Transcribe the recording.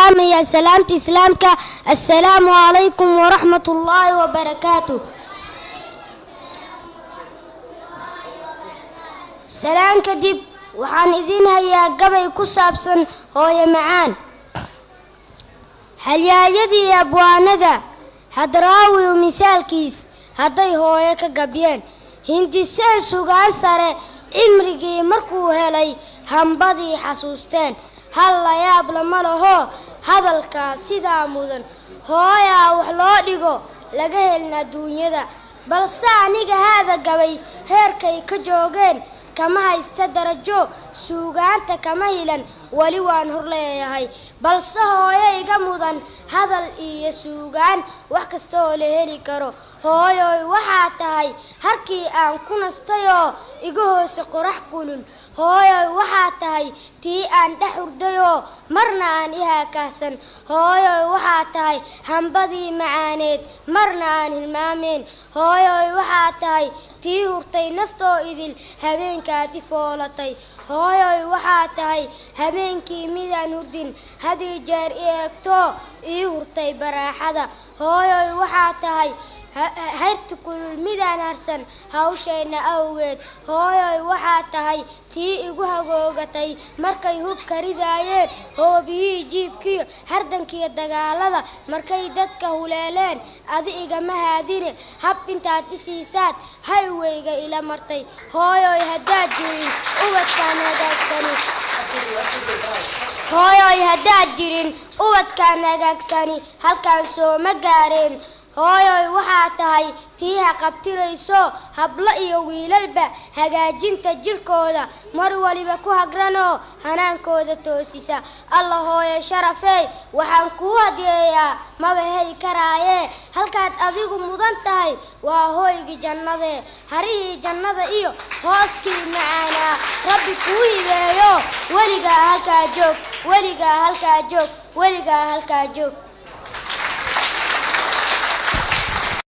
يا سلامة إسلامك. السلام عليكم ورحمة الله وبركاته. سلام كدب waxaan idin hayaa gabay ku saabsan hooyo macaan. halyaayadii abwaanada hadraawi misaalkiis hadday hooyo ka gabyeen hindiseen sugaan sare cimrigii markuu helay hambadii xasuusteen hal la yaab lama laho hadalka sidaa mudan hooyaa wax loo dhigo laga helin adduunyada balse aniga haada gabay heerkay ka joogeen kama haysta darajo suugaanta kama hilan wali waan hor leeyahay balse hooyo iga mudan hadal iyo suugaan wax kasta oo la heli karo hooyoy waxaa tahay harkii aan ku nastayoo iga hoose qorax kulul hooyoy waxaa tahay tii aan dhex hurdayoo marna aan ihaakahsan hooyoy waxaa tahay hambadii macaaneed marna aan hilmaameen hooyoy waxaa tahay tii hurtay naftoo idil habeenkaad i foolatay hooyoy waxaa tahay habeenkii midaan hurdin hadii jeer i eegto ii hurtay baraaxada hooyoy waxaa tahay hayrta kulul midaan harsan hawshayna awgeed hooyoy waxaa tahay tii igu hagoogatay markay hubka ridaayeen hoobiyihii jiibkiyo hardankiyo dagaalada markay dadka huleeleen adi igama haadine hab intaad i siisaad hayweyga ila martay hooyoy haddaad jirin ubadkaan hagaagsani hooyoy haddaad jirin ubadkaan hagaagsani halkaan soo ma gaareen hooyoy waxaa tahay tii haqabtirayso hablo iyo wiilalba hagaajinta jirkooda mar waliba ku hagranoo hanaankooda toosisa alla hooyo sharafey waxaan kuu hadiyeeyaa maba heli karaayee halkaad adigu mudan tahay waa hooygii jannadee harihii jannada iyo hooskii macaanaa rabbi kuu hibeeyo weligaa halkaa joog weligaa halkaa joog weligaa halkaa joog.